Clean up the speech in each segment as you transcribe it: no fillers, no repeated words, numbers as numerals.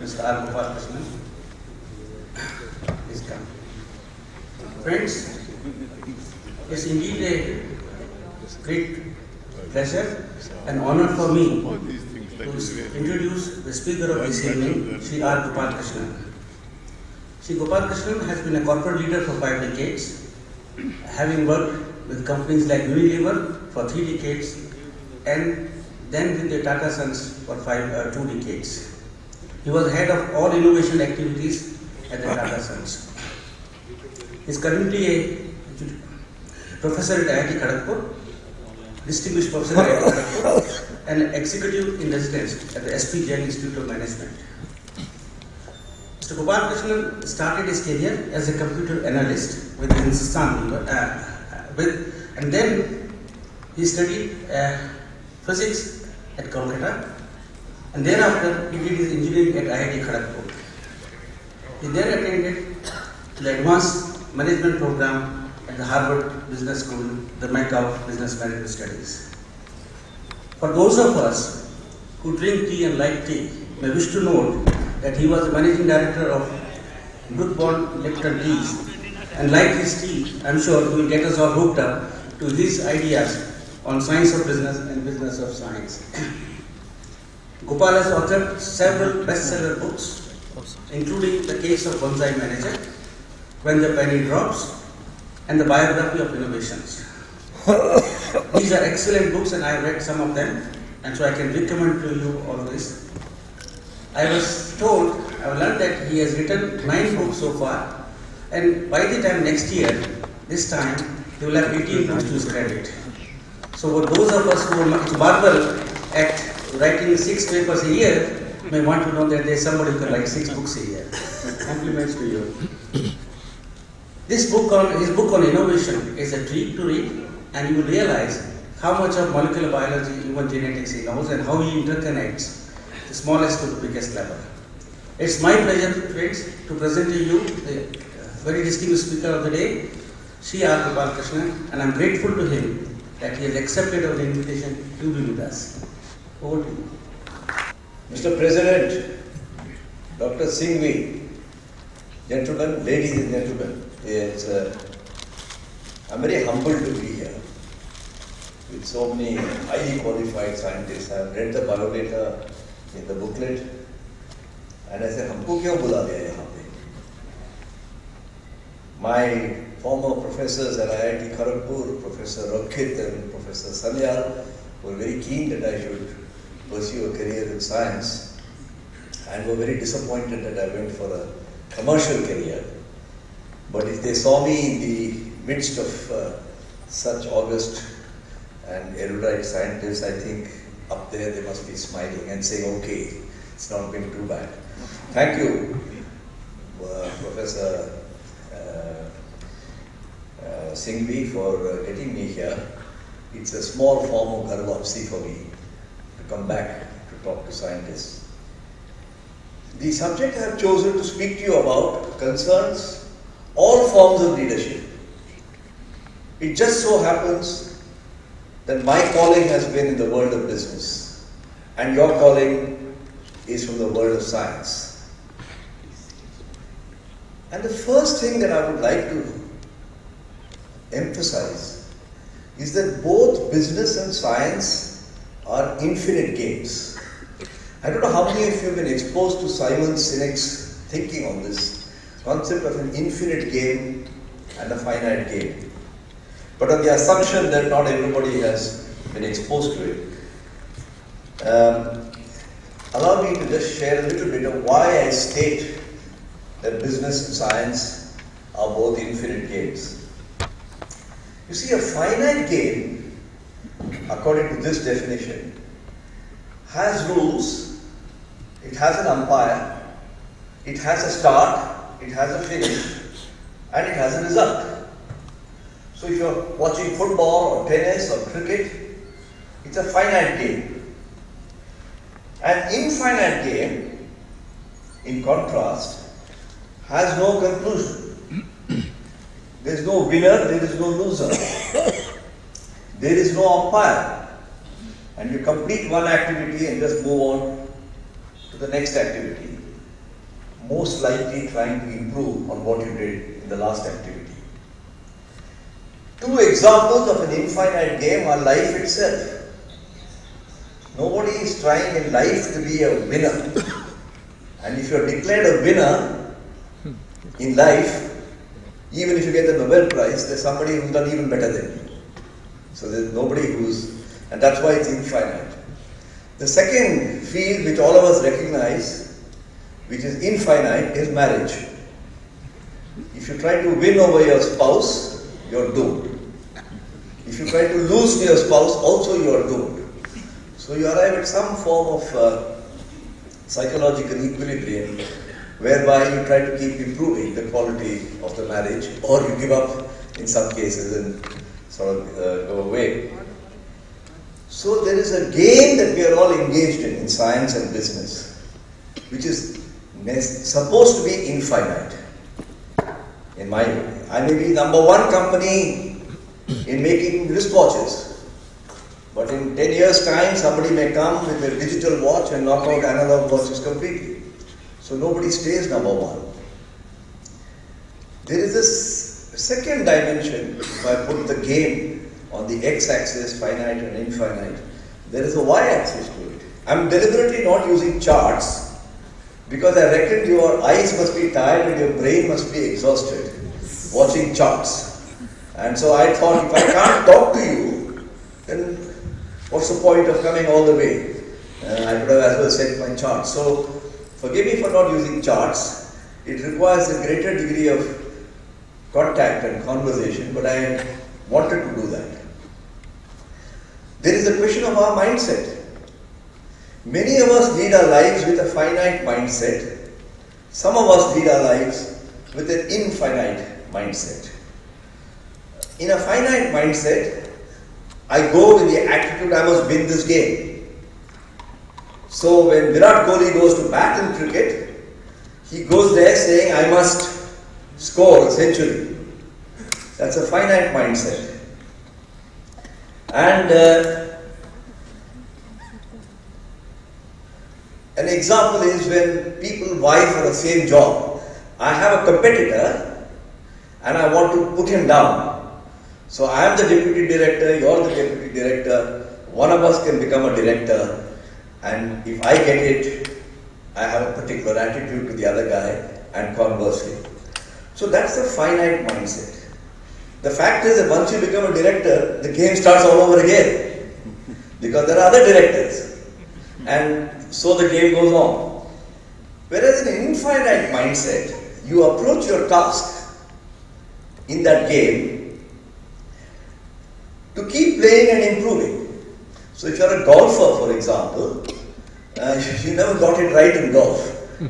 Mr. R. Gopalakrishnan. Please come. Friends, it's indeed a great pleasure and honor for me to introduce the speaker of this evening, Shri R. Gopalakrishnan. Shri Gopalakrishnan has been a corporate leader for 5 decades, having worked with companies like Unilever for 3 decades and then with the Tata Sons for 2 decades. He was head of all innovation activities at the Tata Sons. He is currently a professor at IIT Kharagpur, distinguished professor at IIT Kharagpur, and an executive in residence at the SP Jain Institute of Management. Mr. Gopalakrishnan started his career as a computer analyst with Hindustan and then he studied physics at Kolkata, and thereafter he did his engineering at IIT Kharagpur. He then attended the advanced management program at the Harvard Business School, the Mecca of Business Management Studies. For those of us who drink tea and like tea, may wish to note that he was the managing director of Brooke Bond Lipton Teas, and like his tea, I am sure he will get us all hooked up to his ideas on science of business and business of science. Gopal has authored several bestseller books, including The Case of Bonsai Manager, When the Penny Drops, and The Biography of Innovations. These are excellent books and I have read some of them, and so I can recommend to you always. I was told, I have learned that he has written 9 books so far, and by the time next year, this time, he will have 18 books to his credit. So for those of us who marvel at writing 6 papers a year, may want to know that there is somebody who can write 6 books a year. Compliments to you. His book on innovation is a treat to read, and you will realize how much of molecular biology, human genetics he knows, and how he interconnects the smallest to the biggest level. It's my pleasure, friends, to present to you the very distinguished speaker of the day, Shri R. Gopalakrishnan, and I'm grateful to him that he has accepted our invitation to be with us. Over to you. Mr. President, Dr. Singhvi, gentlemen, ladies and gentlemen, I'm very humbled to be here with so many highly qualified scientists. I've read the biodata in the booklet, and I said, "Humko kyun bula diya yahan pe?" My former professors at IIT Kharagpur, Professor Rakit and Professor Sanyal, were very keen that I should pursue a career in science, and were very disappointed that I went for a commercial career. But if they saw me in the midst of such august and erudite scientists, I think up there they must be smiling and saying, "Okay, it's not been too bad." Thank you, Professor Singhvi, for getting me here. It's a small form of garvapsi for me to come back to talk to scientists. The subject I have chosen to speak to you about concerns all forms of leadership. It just so happens that my calling has been in the world of business, and your calling is from the world of science. And the first thing that I would like to emphasize is that both business and science are infinite games. I don't know how many of you have been exposed to Simon Sinek's thinking on this concept of an infinite game and a finite game. But on the assumption that not everybody has been exposed to it, allow me to just share a little bit of why I state that business and science are both infinite games. You see, a finite game, according to this definition, has rules, it has an umpire, it has a start, it has a finish, and it has a result. So if you're watching football or tennis or cricket, it's a finite game. An infinite game, in contrast, has no conclusion. There is no winner, there is no loser. There is no umpire. And you complete one activity and just move on to the next activity. most likely trying to improve on what you did in the last activity. Two examples of an infinite game are life itself. Nobody is trying in life to be a winner. And if you are declared a winner in life, even if you get the Nobel Prize, there's somebody who's done even better than you. So there's nobody and that's why it's infinite. The second field which all of us recognize, which is infinite, is marriage. If you try to win over your spouse, you're doomed. If you try to lose to your spouse, also you're doomed. So you arrive at some form of psychological equilibrium whereby you try to keep improving the quality of the marriage, or you give up in some cases and sort of go away. So there is a game that we are all engaged in science and business, which is supposed to be infinite. In my view, I may be number one company in making wristwatches, but in 10 years' time, somebody may come with a digital watch and knock out analog watches completely. So nobody stays number one. There is this second dimension. If I put the game on the x-axis, finite and infinite, there is a y-axis to it. I'm deliberately not using charts because I reckon your eyes must be tired and your brain must be exhausted watching charts. And so I thought, if I can't talk to you, then what's the point of coming all the way? I could have as well sent my charts. So forgive me for not using charts. It requires a greater degree of contact and conversation, but I wanted to do that. There is a question of our mindset. Many of us lead our lives with a finite mindset. Some of us lead our lives with an infinite mindset. In a finite mindset, I go with the attitude I must win this game. So when Virat Kohli goes to bat in cricket, he goes there saying, I must score a century. That's a finite mindset. And an example is when people vie for the same job. I have a competitor and I want to put him down. So I am the deputy director, you are the deputy director, one of us can become a director, and if I get it, I have a particular attitude to the other guy, and conversely. So that's the finite mindset. The fact is that once you become a director, the game starts all over again, because there are other directors, and so the game goes on. Whereas in an infinite mindset, you approach your task in that game to keep playing and improving. So if you're a golfer, for example, you never got it right in golf.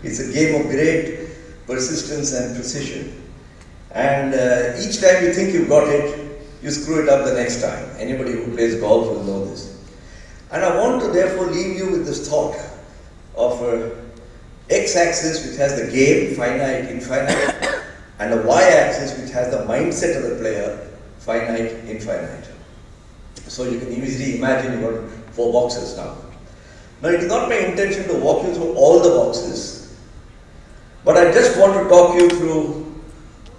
It's a game of great persistence and precision. And each time you think you've got it, you screw it up the next time. Anybody who plays golf will know this. And I want to therefore leave you with this thought of an x-axis which has the game, finite, infinite, and a y-axis which has the mindset of the player, finite, infinite. So you can easily imagine you've got 4 boxes now. Now it is not my intention to walk you through all the boxes, but I just want to talk you through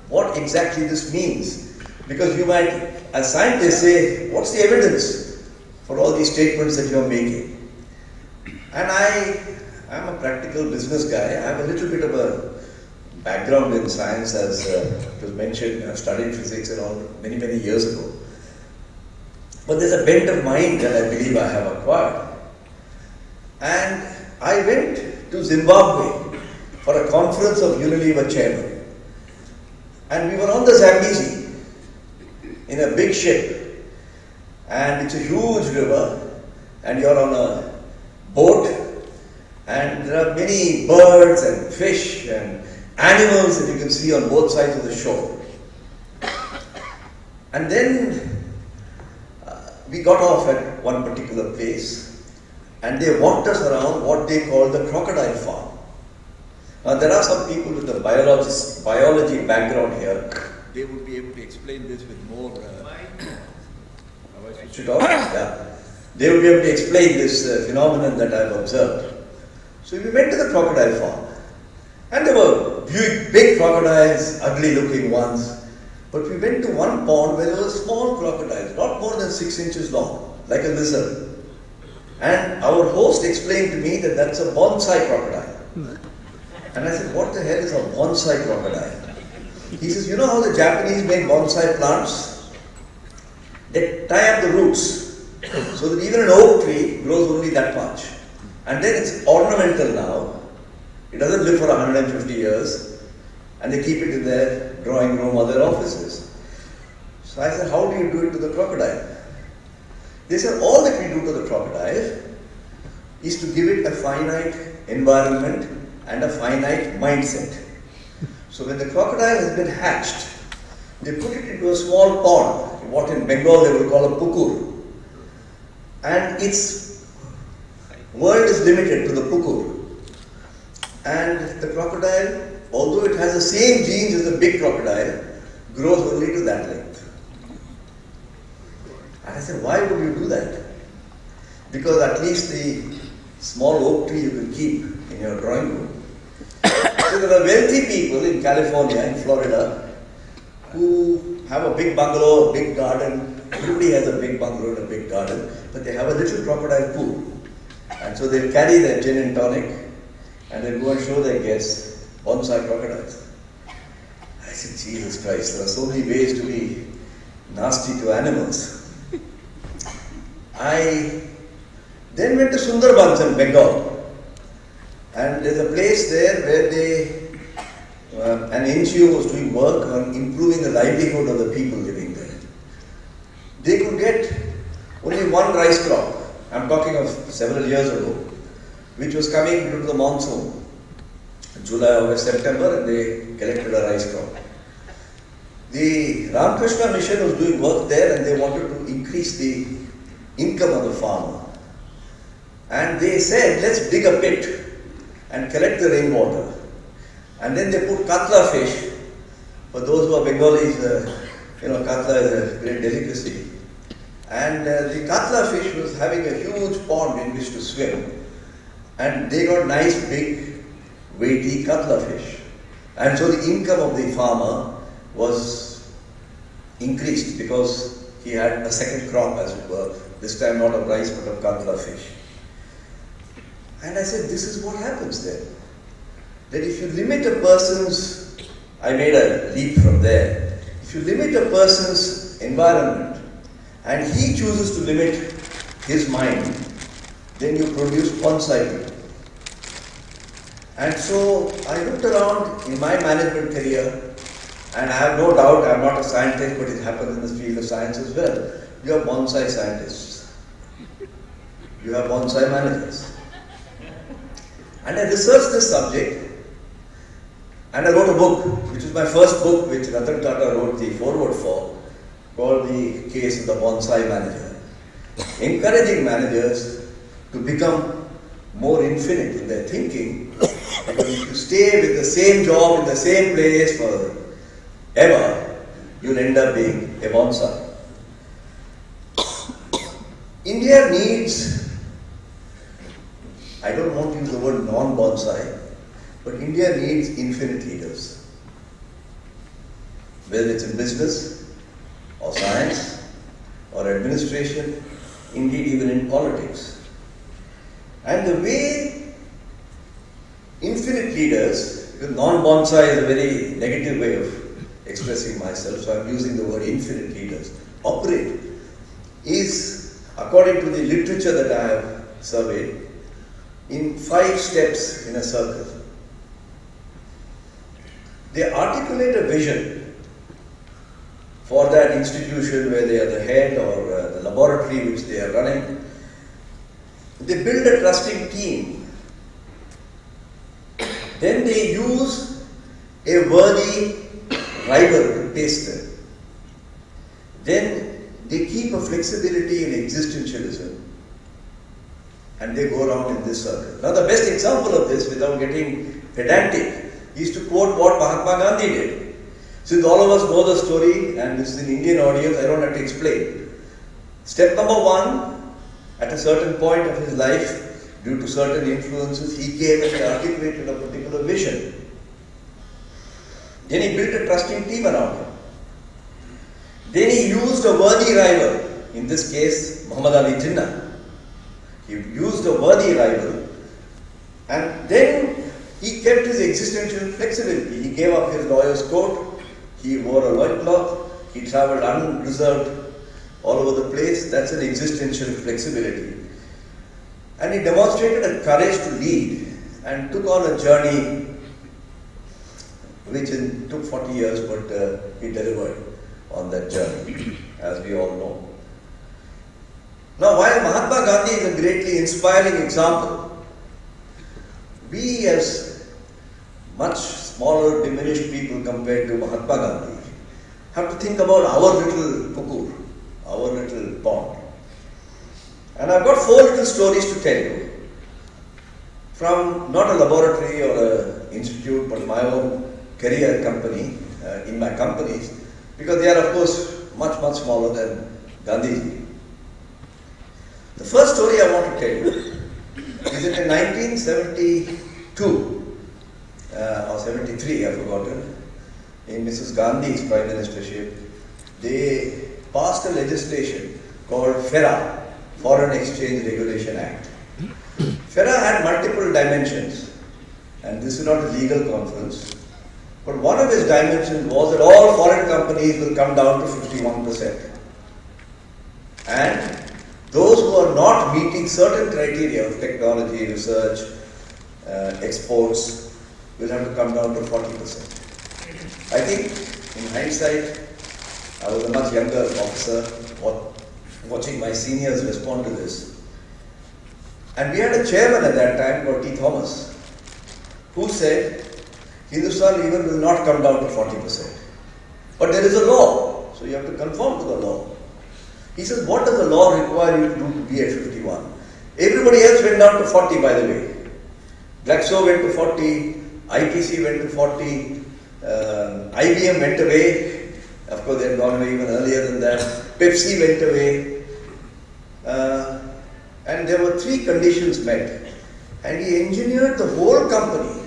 what exactly this means. Because you might, as scientists, say, what's the evidence for all these statements that you're making? And I'm a practical business guy. I have a little bit of a background in science, as it was mentioned. I studied physics around many, many years ago. But there's a bent of mind that I believe I have acquired. And I went to Zimbabwe for a conference of Unilever chairmen. And we were on the Zambezi in a big ship. And it's a huge river. And you're on a boat. And there are many birds and fish and animals that you can see on both sides of the shore. And then we got off at one particular place and they walked us around what they call the crocodile farm. Now there are some people with a biology background here. They would be able to explain this with more... switch it off? Yeah. They would be able to explain this phenomenon that I've observed. So we went to the crocodile farm And there were big crocodiles, ugly looking ones. But we went to one pond where there were small crocodiles, not more than 6 inches long, like a lizard. And our host explained to me that that's a bonsai crocodile. And I said, what the hell is a bonsai crocodile? He says, you know how the Japanese make bonsai plants? They tie up the roots so that even an oak tree grows only that much. And then it's ornamental now. It doesn't live for 150 years. And they keep it in their drawing room or their offices. So I said, how do you do it to the crocodile? They said, all that we do to the crocodile is to give it a finite environment and a finite mindset. So when the crocodile has been hatched, they put it into a small pond, what in Bengal they will call a pukur. And its world is limited to the pukur. And the crocodile, although it has the same genes as the big crocodile, grows only to that length. And I said, why would you do that? Because at least the small oak tree you can keep in your drawing room. So there are wealthy people in California, in Florida, who have a big bungalow, a big garden. Everybody has a big bungalow and a big garden, but they have a little crocodile pool. And so they carry their gin and tonic and they go and show their guests bonsai crocodiles. I said, Jesus Christ, there are so many ways to be nasty to animals. I then went to Sundarbans in Bengal. And there's a place there where an NGO was doing work on improving the livelihood of the people living there. They could get only one rice crop. I'm talking of several years ago, which was coming due to the monsoon. July, August, September, and they collected a rice crop. The Ramakrishna Mission was doing work there and they wanted to increase the income of the farmer. And they said, let's dig a pit and collect the rainwater. And then they put katla fish. For those who are Bengalis, katla is a great delicacy. And the katla fish was having a huge pond in which to swim. And they got nice, big, weighty katla fish. And so the income of the farmer was increased because he had a second crop, as it were. This time not of rice but of katla fish. And I said, this is what happens then. That if you limit a person's, I made a leap from there. If you limit a person's environment and he chooses to limit his mind, then you produce bonsai. And so I looked around in my management career, and I have no doubt I'm not a scientist, but it happens in the field of science as well. You have bonsai scientists. You have bonsai managers. And I researched this subject and I wrote a book, which is my first book, which Ratan Tata wrote the foreword for, called The Case of the Bonsai Manager. Encouraging managers to become more infinite in their thinking, because if you stay with the same job in the same place forever, you'll end up being a bonsai. India needs, I don't want to use the word non-bonsai, but India needs infinite leaders. Whether it's in business, or science, or administration, indeed even in politics. And the way infinite leaders, because non-bonsai is a very negative way of expressing myself, so I'm using the word infinite leaders, operate, is, according to the literature that I have surveyed, in 5 steps in a circle. They articulate a vision for that institution where they are the head or the laboratory which they are running. They build a trusting team. Then they use a worthy rival to pace them. Then they keep a flexibility in existentialism. And they go around in this circle. Now the best example of this, without getting pedantic, is to quote what Mahatma Gandhi did. Since all of us know the story, and this is an Indian audience, I don't have to explain. Step number 1, at a certain point of his life, due to certain influences, he came and he articulated a particular vision. Then he built a trusting team around him. Then he used a worthy rival, in this case Muhammad Ali Jinnah. He used a worthy rival, and then he kept his existential flexibility. He gave up his lawyer's coat, he wore a loincloth, he travelled unreserved all over the place. That's an existential flexibility. And he demonstrated a courage to lead and took on a journey which took 40 years, but he delivered on that journey, as we all know. Now, while Mahatma Gandhi is a greatly inspiring example, we as much smaller, diminished people compared to Mahatma Gandhi have to think about our little pukur, our little pond. And I've got 4 little stories to tell you from not a laboratory or an institute, but my own career company, in my companies, because they are of course much, much smaller than Gandhiji. The first story I want to tell you is that in 1972 or 73, I've forgotten, in Mrs. Gandhi's prime ministership, they passed a legislation called FERA, Foreign Exchange Regulation Act. FERA had multiple dimensions, and this is not a legal conference, but one of its dimensions was that all foreign companies will come down to 51%. And those who are not meeting certain criteria of technology, research, exports, will have to come down to 40%. I think, in hindsight, I was a much younger officer watching my seniors respond to this. And we had a chairman at that time called T. Thomas, who said, Hindustan Lever will not come down to 40%. But there is a law, so you have to conform to the law. He says, what does the law require you to do to be at 51? Everybody else went down to 40, by the way. Glaxo went to 40, ITC went to 40, IBM went away. Of course, they had gone away even earlier than that. Pepsi went away. And there were 3 conditions met. And he engineered the whole company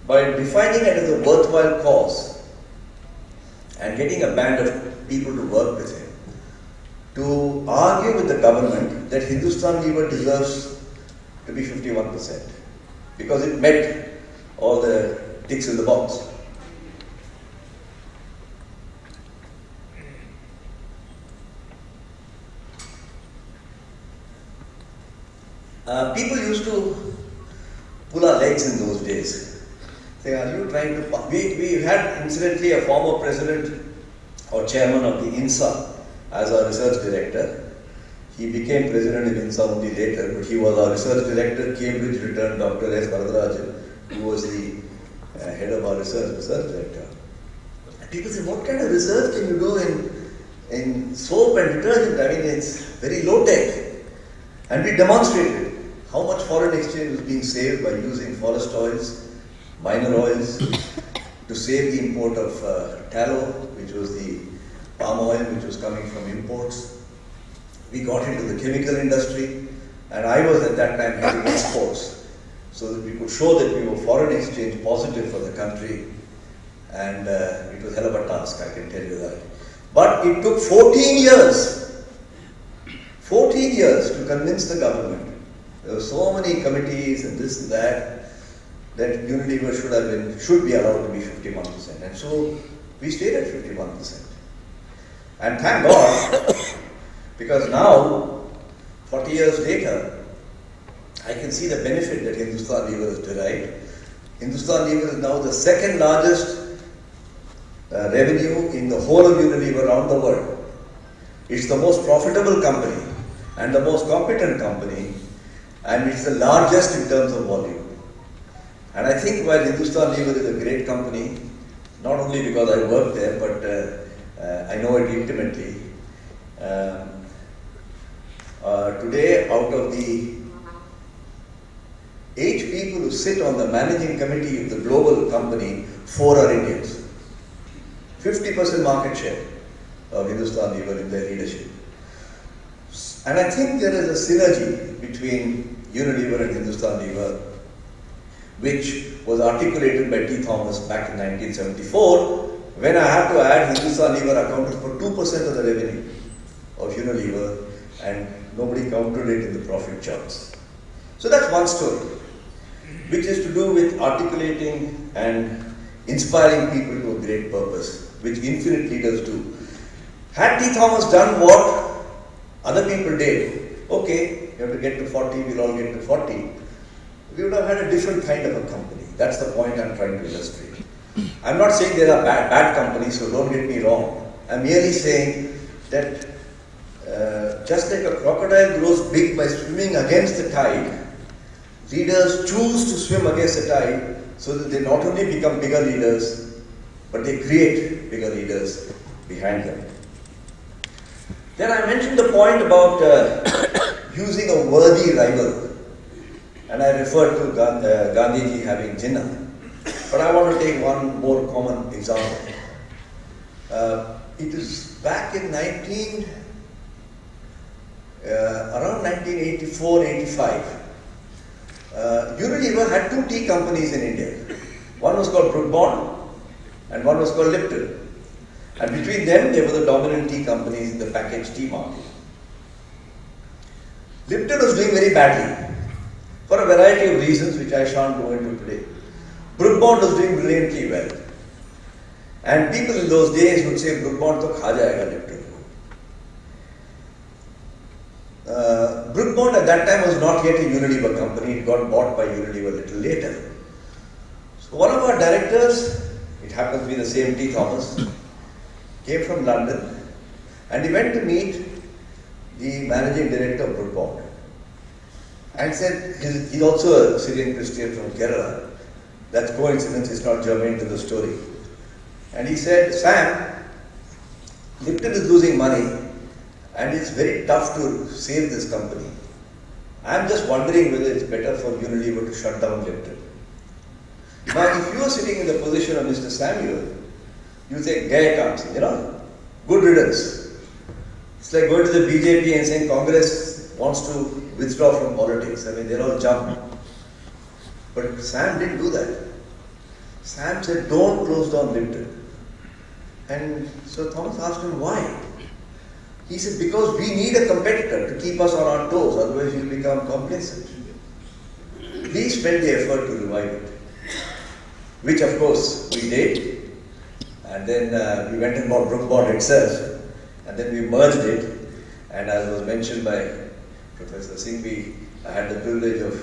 by defining it as a worthwhile cause and getting a band of people to work with him to argue with the government that Hindustan Lever deserves to be 51% because it met all the ticks in the box. People used to pull our legs in those days. Say, are you trying to... We had incidentally a former president or chairman of the INSA as our research director. He became president of INSA only later, but he was our research director. Cambridge returned Dr. S. Varadarajan, who was the head of our research director. And people say, what kind of research can you do in soap and detergent? I mean, it's very low tech. And we demonstrated how much foreign exchange was being saved by using forest oils, minor oils, to save the import of tallow, which was the palm oil which was coming from imports. We got into the chemical industry, and I was at that time heading exports, so that we could show that we were foreign exchange positive for the country, and it was hell of a task, I can tell you that. But it took 14 years to convince the government. There were so many committees and this and that Unilever should be allowed to be 51%. And so we stayed at 51%. And thank God, because now, 40 years later, I can see the benefit that Hindustan Lever has derived. Hindustan Lever is now the second largest revenue in the whole of Unilever around the world. It's the most profitable company and the most competent company, and it's the largest in terms of volume. And I think while Hindustan Lever is a great company, not only because I work there, but I know it intimately. Today, out of the 8 people who sit on the managing committee of the global company, 4 are Indians. 50% market share of Hindustan Lever in their leadership. And I think there is a synergy between Unilever and Hindustan Lever, which was articulated by T. Thomas back in 1974, when I have to add Hindustan Lever accounted for 2% of the revenue of Unilever, and nobody counted it in the profit charts. So that's one story, which is to do with articulating and inspiring people to a great purpose, which infinite leaders do. Had T. Thomas done what other people did, okay, you have to get to 40, we'll all get to 40, we would have had a different kind of a company. That's the point I'm trying to illustrate. I'm not saying there are bad companies, so don't get me wrong. I'm merely saying that just like a crocodile grows big by swimming against the tide, leaders choose to swim against the tide so that they not only become bigger leaders, but they create bigger leaders behind them. Then I mentioned the point about using a worthy rival, and I referred to Gandhiji having Jinnah. But I want to take one more common example. It is back in around 1984-85. Unilever had two tea companies in India. One was called Brooke Bond and one was called Lipton. And between them, they were the dominant tea companies in the packaged tea market. Lipton was doing very badly for a variety of reasons which I shan't go into today. Brooke Bond was doing brilliantly well. And people in those days would say, Brooke Bond to kha jayega Lipton. Brooke Bond at that time was not yet a Unilever company. It got bought by Unilever a little later. So one of our directors, it happens to be the same T. Thomas, came from London and he went to meet the managing director of Brooke Bond and said, he's also a Syrian Christian from Kerala. That's coincidence, it's not germane to the story. And he said, Sam, Lipton is losing money and it's very tough to save this company. I'm just wondering whether it's better for Unilever to shut down Lipton. Now, if you are sitting in the position of Mr. Samuel, you say, Gaya Kamsi, good riddance. It's like going to the BJP and saying Congress wants to withdraw from politics. I mean, they'll all jump. But Sam didn't do that. Sam said, don't close down Lipton. And so Thomas asked him, why? He said, because we need a competitor to keep us on our toes, otherwise we'll become complacent. Please spend the effort to revive it. Which of course we did. And then we went and bought Brooke Bond itself. And then we merged it. And as was mentioned by Professor Singhvi, I had the privilege of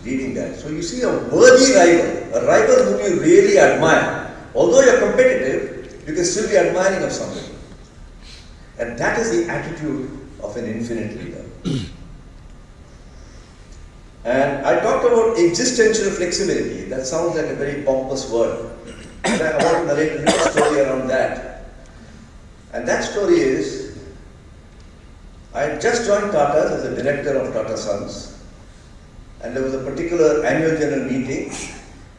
leading that. So you see a worthy rival, a rival whom you really admire. Although you're competitive, you can still be admiring of somebody. And that is the attitude of an infinite leader. And I talked about existential flexibility. That sounds like a very pompous word. But I want to narrate a little story around that. And that story is, I had just joined Tata as a director of Tata Sons. And there was a particular annual general meeting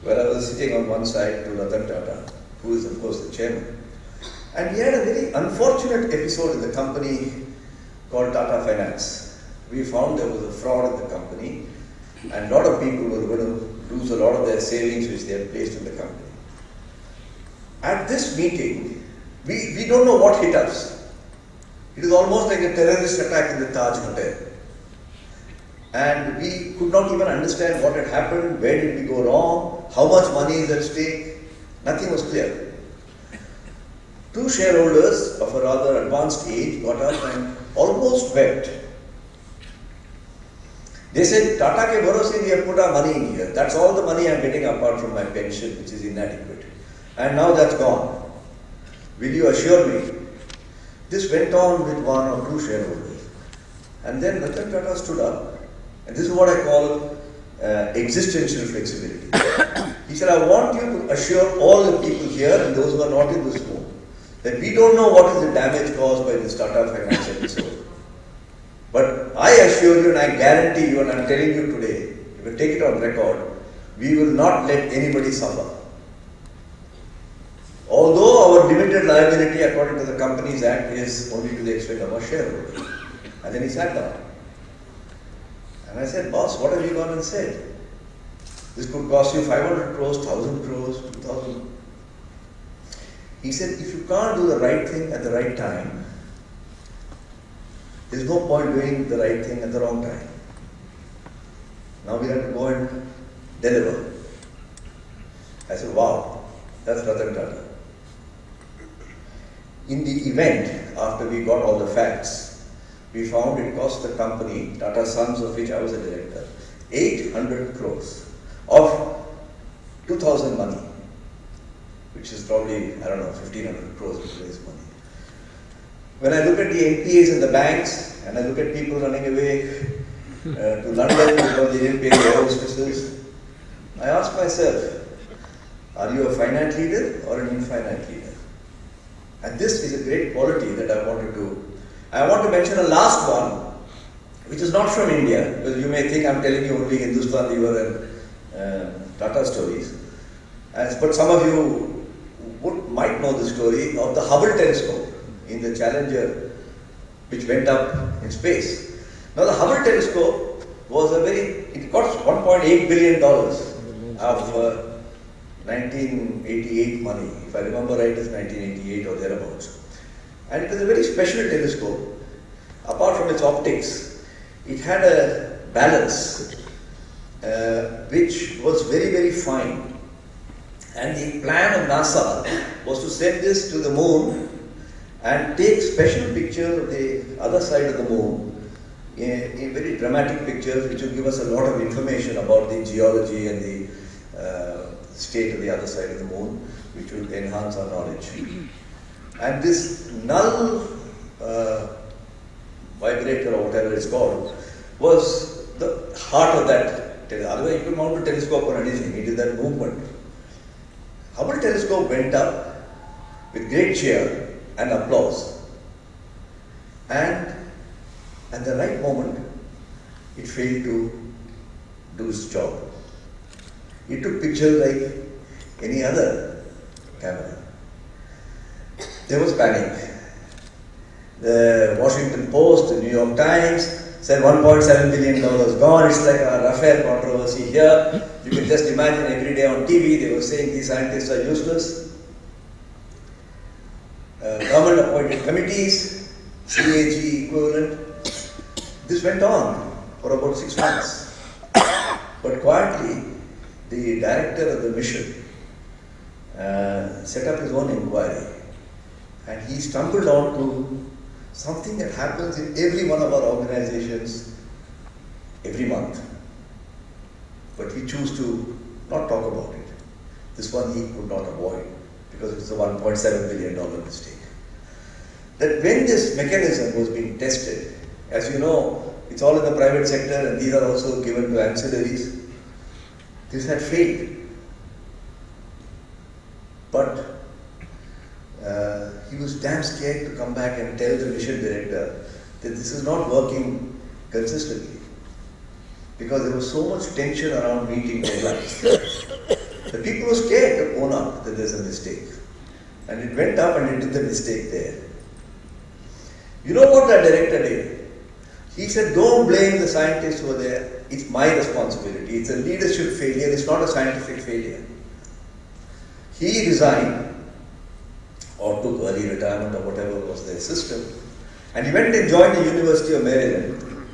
where I was sitting on one side to Ratan Tata, who is of course the chairman. And he had a very unfortunate episode in the company called Tata Finance. We found there was a fraud in the company and a lot of people were going to lose a lot of their savings which they had placed in the company. At this meeting, we don't know what hit us. It is almost like a terrorist attack in the Taj Hotel. And we could not even understand what had happened, where did we go wrong, how much money is at stake. Nothing was clear. Two shareholders of a rather advanced age got up and almost wept. They said, Tata ke bharose we have put our money in here. That's all the money I'm getting apart from my pension, which is inadequate. And now that's gone. Will you assure me? This went on with one or two shareholders. And then Ratan Tata stood up. And this is what I call existential flexibility. He said, I want you to assure all the people here and those who are not in this room that we don't know what is the damage caused by this Tata Finance episode. But I assure you and I guarantee you, and I'm telling you today, if you take it on record, we will not let anybody suffer. Although our limited liability according to the Companies Act is only to the extent of our shareholders. And then he sat down. And I said, boss, what have you gone and said? This could cost you 500 crores, 1000 crores, 2000. He said, if you can't do the right thing at the right time, there's no point doing the right thing at the wrong time. Now we have to go and deliver. I said, wow, that's Ratan Tata. In the event, after we got all the facts, we found it cost the company, Tata Sons, of which I was a director, 800 crores of 2000 money, which is probably, I don't know, 1500 crores of today's money. When I look at the NPAs in the banks, and I look at people running away to London because they didn't pay the air hostesses, I ask myself, are you a finite leader or an infinite leader? And this is a great quality that I want to do. I want to mention a last one, which is not from India, because you may think I'm telling you only Hindustan Lever and Tata stories. But some of you might know the story of the Hubble telescope in the Challenger, which went up in space. Now the Hubble telescope was it cost $1.8 billion of 1988 money. If I remember right, it's 1988 or thereabouts. And it was a very special telescope. Apart from its optics, it had a balance which was very, very fine. And the plan of NASA was to send this to the moon and take special pictures of the other side of the moon in very dramatic pictures which will give us a lot of information about the geology and the state of the other side of the moon, which will enhance our knowledge. And this null vibrator, or whatever it's called, was the heart of that telescope. Otherwise, you could mount a telescope or anything. It is that movement. Hubble telescope went up with great cheer and applause. And at the right moment, it failed to do its job. It took pictures like any other camera. There was panic. The Washington Post, the New York Times said $1.7 billion gone. It's like a Rafale controversy here. You can just imagine every day on TV they were saying these scientists are useless. Government appointed committees, CAG equivalent. This went on for about 6 months. But quietly, the director of the mission set up his own inquiry, and he stumbled on to something that happens in every one of our organizations every month. But we choose to not talk about it. This one he could not avoid because it was a $1.7 billion mistake. That when this mechanism was being tested, as you know, it's all in the private sector and these are also given to ancillaries. This had failed. But he was damn scared to come back and tell the mission director that this is not working consistently. Because there was so much tension around meeting deadlines. The people were scared to own up that there's a mistake. And it went up and it did the mistake there. You know what that director did? He said, don't blame the scientists who were there. It's my responsibility. It's a leadership failure. It's not a scientific failure. He resigned or took early retirement or whatever was their system. And he went and joined the University of Maryland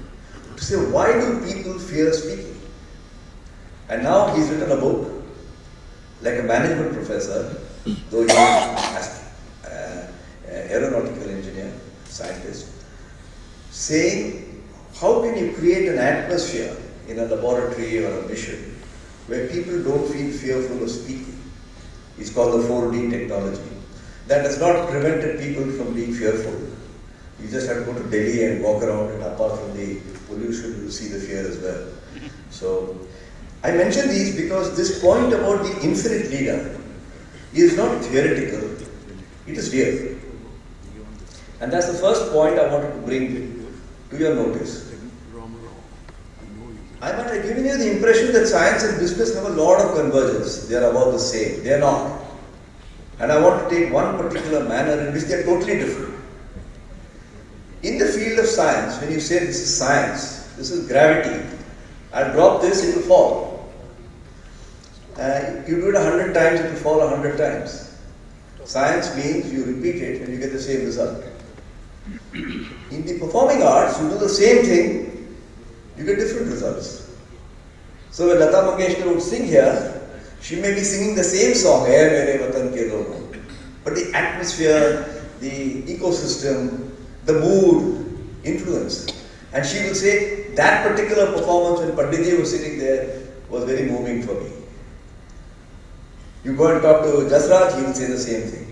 to say, why do people fear speaking? And now he's written a book, like a management professor, though he is an aeronautical engineer, scientist, saying, how can you create an atmosphere in a laboratory or a mission where people don't feel fearful of speaking? It's called the 4D technology. That has not prevented people from being fearful. You just have to go to Delhi and walk around, and apart from the pollution, you'll see the fear as well. So, I mention these because this point about the infinite leader is not theoretical, it is real. And that's the first point I wanted to bring to your notice. I might have given you the impression that science and business have a lot of convergence. They are about the same. They are not. And I want to take one particular manner in which they are totally different. In the field of science, when you say this is science, this is gravity, I'll drop this, it will fall. You do it 100 times, it will fall 100 times. Science means you repeat it and you get the same result. In the performing arts, you do the same thing, you get different results. So when Lata Mangeshkar would sing here, she may be singing the same song, Ae Mere Watan Ke Logo, but the atmosphere, the ecosystem, the mood, influence. And she will say, that particular performance when Panditji was sitting there was very moving for me. You go and talk to Jasraj, he will say the same thing.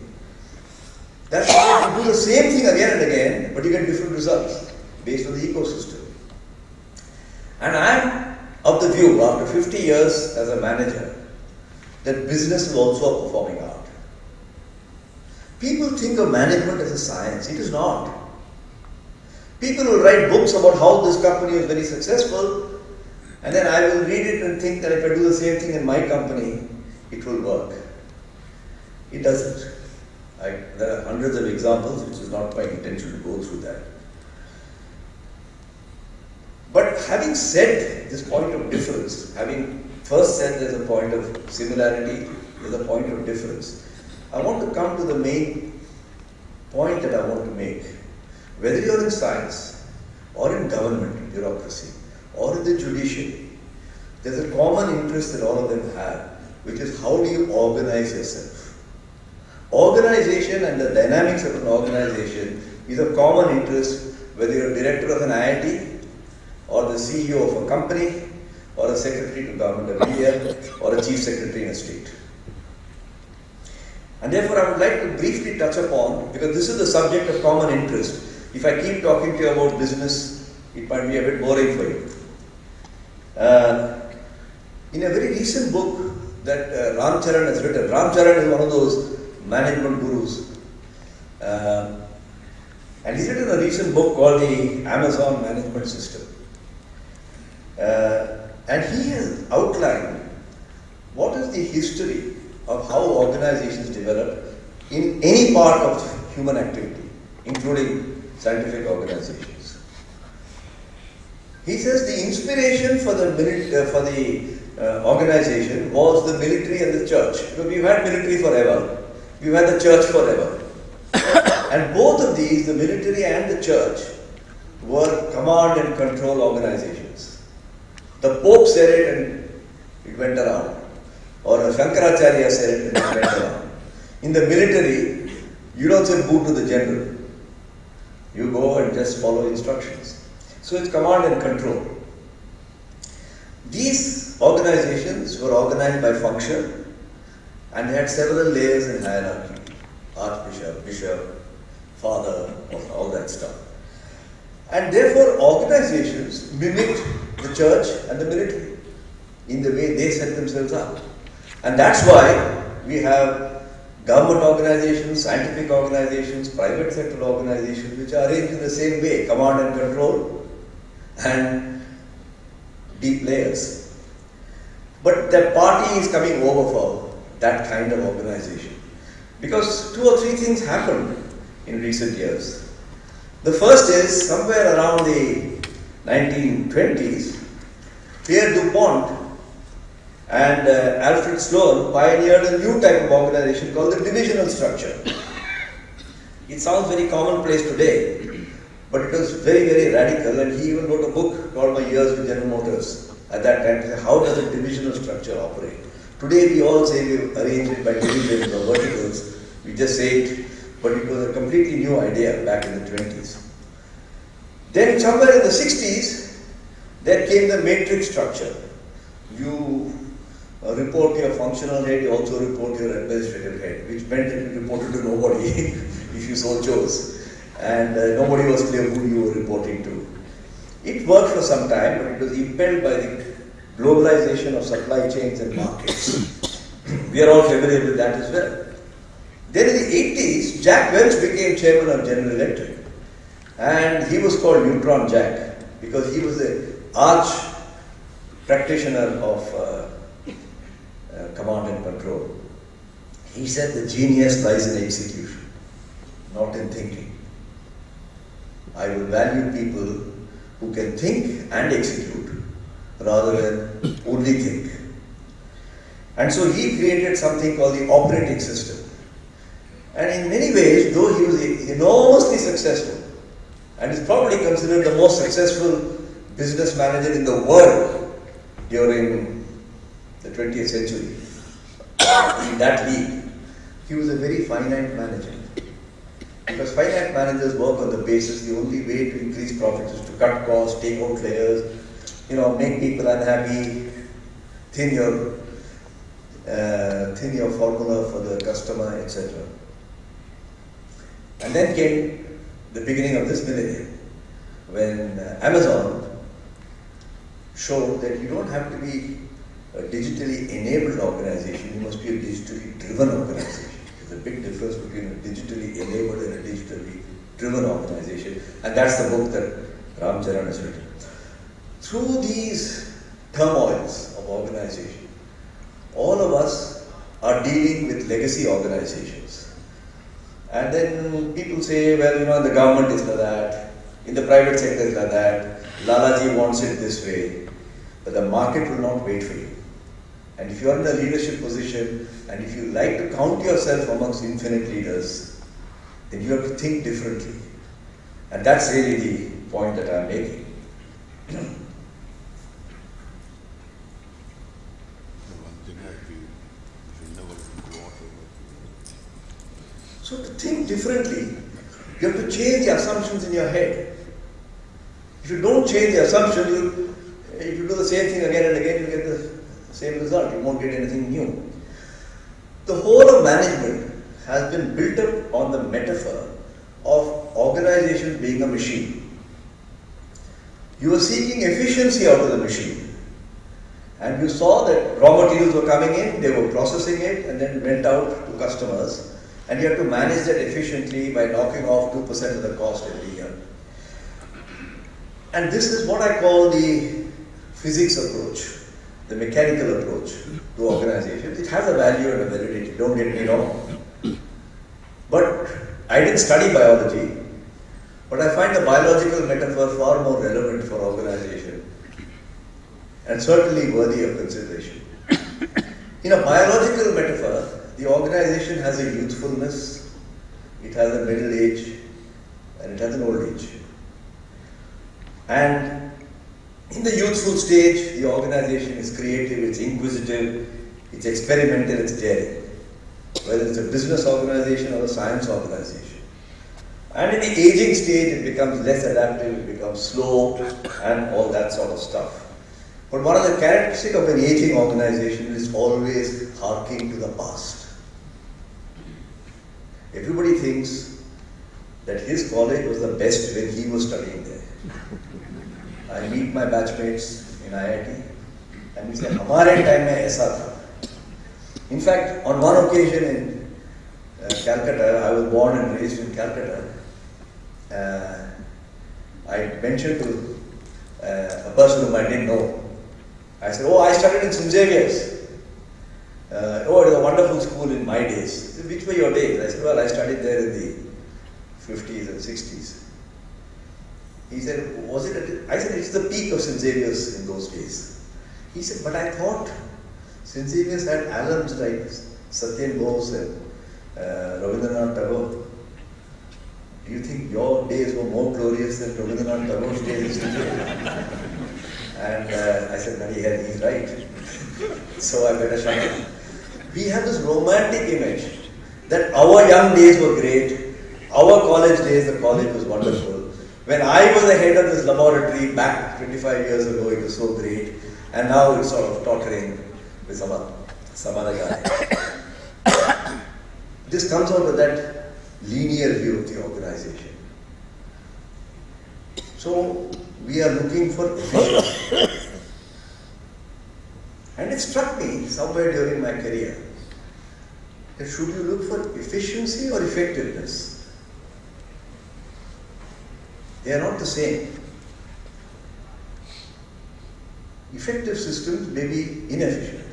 That's why you do the same thing again and again, but you get different results based on the ecosystem. And I am of the view, after 50 years as a manager, that business is also a performing art. People think of management as a science. It is not. People will write books about how this company was very successful, and then I will read it and think that if I do the same thing in my company, it will work. It doesn't. There are hundreds of examples, which is not my intention to go through that. But having said this point of difference, having first said there's a point of similarity, there's a point of difference, I want to come to the main point that I want to make. Whether you're in science, or in government, bureaucracy, or in the judiciary, there's a common interest that all of them have, which is how do you organize yourself? Organization and the dynamics of an organization is a common interest, whether you're a director of an IIT, or the CEO of a company, or a secretary to Government of India, or a chief secretary in a state. And therefore I would like to briefly touch upon, because this is the subject of common interest. If I keep talking to you about business, it might be a bit boring for you. In a very recent book that Ram Charan has written, Ram Charan is one of those management gurus. And he's written a recent book called the Amazon Management System. And he has outlined what is the history of how organizations develop in any part of human activity, including scientific organizations. He says the inspiration for the organization was the military and the church. So we've had military forever, we've had the church forever. And both of these, the military and the church, were command and control organizations. The Pope said it and it went around. Or Shankaracharya said it and it went around. In the military, you don't say boo to the general. You go and just follow instructions. So it's command and control. These organizations were organized by function and they had several layers in hierarchy. Archbishop, bishop, father, all that stuff. And therefore organizations mimicked the church and the military in the way they set themselves up. And that's why we have government organizations, scientific organizations, private sector organizations, which are arranged in the same way, command and control and deep layers. But the party is coming over for that kind of organization. Because two or three things happened in recent years. The first is, somewhere around the 1920s, Pierre DuPont and Alfred Sloan pioneered a new type of organization called the divisional structure. It sounds very commonplace today, but it was very, very radical, and he even wrote a book called My Years with General Motors at that time to say, how does a divisional structure operate? Today we all say we arrange it by divisions or verticals, we just say it, but it was a completely new idea back in the 20s. Then somewhere in the 60s, there came the matrix structure. You report your functional head, you also report your administrative head, which meant that you reported to nobody if you so chose. And nobody was clear who you were reporting to. It worked for some time, but it was impelled by the globalization of supply chains and markets. We are all familiar with that as well. Then in the 80s, Jack Welch became chairman of General Electric. And he was called Neutron Jack because he was the arch practitioner of command and control. He said the genius lies in execution, not in thinking. I will value people who can think and execute rather than only think. And so he created something called the operating system. And in many ways, though he was enormously successful, and is probably considered the most successful business manager in the world during the 20th century, in that league, he was a very finite manager. Because finite managers work on the basis the only way to increase profits is to cut costs, take out layers, make people unhappy, thin your formula for the customer, etc. And then came the beginning of this millennium, when Amazon showed that you don't have to be a digitally enabled organization, you must be a digitally driven organization. There's a big difference between a digitally enabled and a digitally driven organization, and that's the book that Ram Charan has written. Through these turmoils of organization, all of us are dealing with legacy organizations. And then people say, well, the government is like that, in the private sector is like that, Lalaji wants it this way, but the market will not wait for you. And if you are in a leadership position, and if you like to count yourself amongst infinite leaders, then you have to think differently. And that's really the point that I'm making. So to think differently, you have to change the assumptions in your head. If you don't change the assumption, if you do the same thing again and again, you get the same result. You won't get anything new. The whole of management has been built up on the metaphor of organization being a machine. You were seeking efficiency out of the machine. And you saw that raw materials were coming in, they were processing it, and then went out to customers. And you have to manage that efficiently by knocking off 2% of the cost every year. And this is what I call the physics approach, the mechanical approach to organizations. It has a value and a validity, don't get me wrong. But I didn't study biology, but I find the biological metaphor far more relevant for organization and certainly worthy of consideration. In a biological metaphor, the organization has a youthfulness, it has a middle age, and it has an old age. And in the youthful stage, the organization is creative, it's inquisitive, it's experimental, it's daring. Whether it's a business organization or a science organization. And in the aging stage, it becomes less adaptive, it becomes slow, and all that sort of stuff. But one of the characteristics of an aging organization is always harking to the past. Everybody thinks that his college was the best when he was studying there. I meet my batchmates in IIT and we say, "Hamare time mein aisa tha." In fact, on one occasion in Calcutta, I was born and raised in Calcutta, I mentioned to a person whom I didn't know. I said, "Oh, I studied in St. Xavier's. Oh, it was a wonderful school in my days." He said, "Which were your days?" I said, "Well, I studied there in the 50s and 60s. He said, "Was it?" I said, "It's the peak of St. Xavier's in those days." He said, "But I thought St. Xavier's had alums like Satyam Bose and Rabindranath Tagore. Do you think your days were more glorious than Rabindranath Tagore's days in St. Xavier's?" And I said, "Bloody hell, he's right." So I better shut up. We have this romantic image that our young days were great, our college days, the college was wonderful. When I was the head of this laboratory back 25 years ago, it was so great, and now it's sort of tottering with some other guy. This comes out of that linear view of the organization. So we are looking for efficiency. And it struck me somewhere during my career that should you look for efficiency or effectiveness? They are not the same. Effective systems may be inefficient.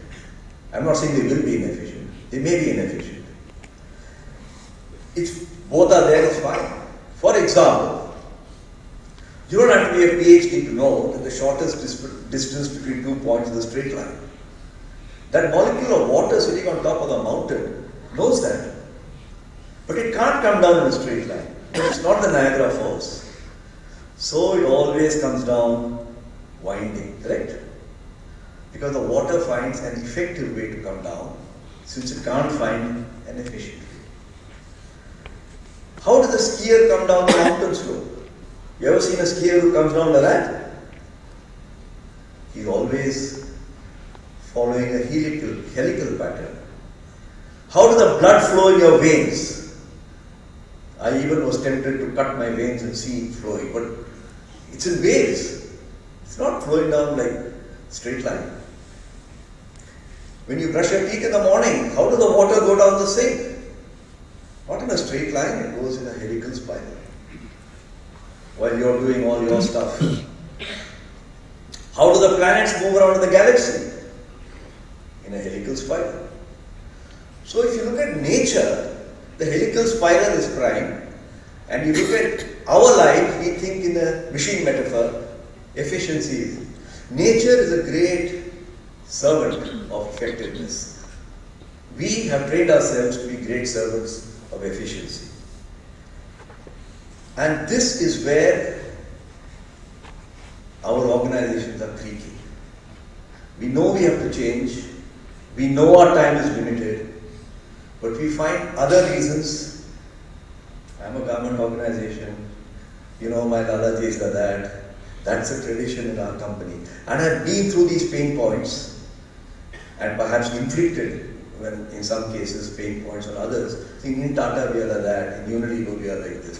I'm not saying they will be inefficient. They may be inefficient. If both are there, it's fine. For example, you don't have to be a PhD to know that the shortest distance between 2 points is a straight line. That molecule of water sitting on top of the mountain knows that. But it can't come down in a straight line. It's not the Niagara Falls. So it always comes down winding, correct? Because the water finds an effective way to come down, since it can't find an efficient way. How does a skier come down the mountain slope? You ever seen a skier who comes down like that? He's always following a helical pattern. How does the blood flow in your veins? I even was tempted to cut my veins and see it flowing, but it's in waves. It's not flowing down like straight line. When you brush your teeth in the morning, how does the water go down the sink? Not in a straight line, it goes in a helical spiral. While you're doing all your stuff. How do the planets move around the galaxy? In a helical spiral. So if you look at nature, the helical spiral is prime, and you look at our life, we think in a machine metaphor, efficiency. Nature is a great servant of effectiveness. We have trained ourselves to be great servants of efficiency. And this is where our organizations are creaking. We know we have to change, we know our time is limited, but we find other reasons. I'm a government organization, you know, my Lalaji is that. That's a tradition in our company. And I've been through these pain points and perhaps inflicted, when in some cases, pain points on others. In Tata we are like that, in Unity we are like this.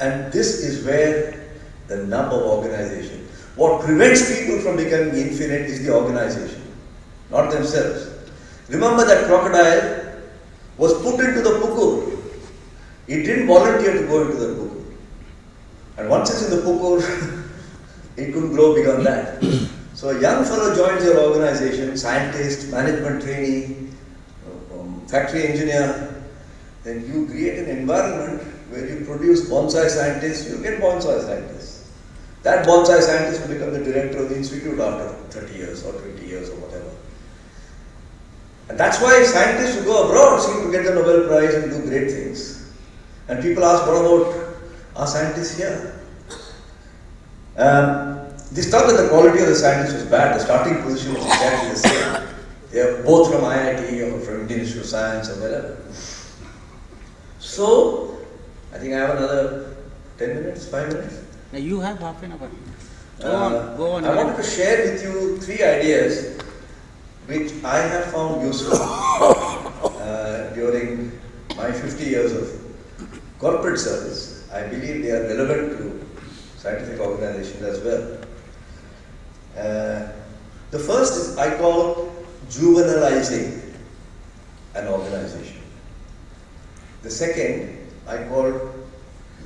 And this is where the nub of organization. What prevents people from becoming infinite is the organization, not themselves. Remember that crocodile was put into the pukur. It didn't volunteer to go into the pukur. And once it's in the pukur, it couldn't grow beyond that. So a young fellow joins your organization, scientist, management trainee, factory engineer, then you create an environment where you produce bonsai scientists, you get bonsai scientists. That bonsai scientist will become the director of the institute after 30 years or 20 years or whatever. And that's why scientists who go abroad seem to get the Nobel Prize and do great things. And people ask, what about our scientists here? They thought that the quality of the scientists was bad. The starting position was exactly the same. They are both from IIT or from Indian Institute of Science or wherever. So, I think I have another 10 minutes, 5 minutes. Now you have half an hour. Go on. I wanted to share with you 3 ideas which I have found useful during my 50 years of corporate service. I believe they are relevant to scientific organizations as well. The first is I call juvenilizing an organization. The second I call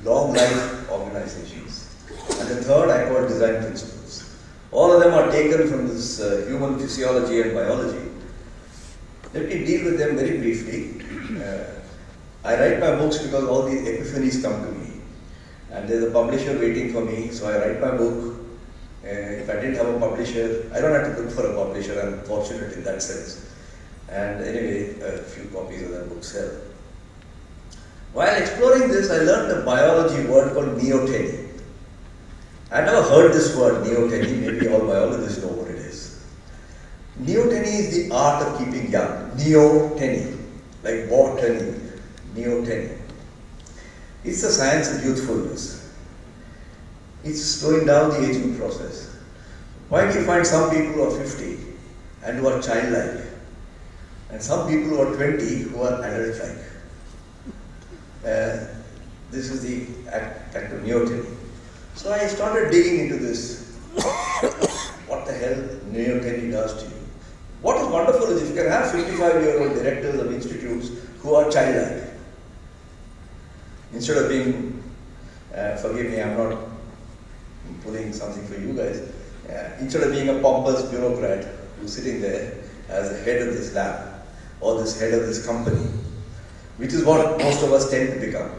long life organizations. And the third I call design principles. All of them are taken from this human physiology and biology. Let me deal with them very briefly. I write my books because all these epiphanies come to me. And there's a publisher waiting for me, so I write my book. If I didn't have a publisher, I don't have to look for a publisher. I'm fortunate in that sense. And anyway, a few copies of that book sell. While exploring this, I learned a biology word called neoteny. I never heard this word, neoteny. Maybe all biologists know what it is. Neoteny is the art of keeping young. Neoteny, like botany, neoteny. It's the science of youthfulness. It's slowing down the aging process. Why do you find some people who are 50 and who are childlike, and some people who are 20 who are adult-like? This is the act of neoteny. So I started digging into this. What the hell neoteny does to you? What is wonderful is if you can have 55-year-old directors of institutes who are childlike. Instead of being, forgive me, I'm not pulling something for you guys. Instead of being a pompous bureaucrat who's sitting there as the head of this lab or this head of this company, which is what most of us tend to become.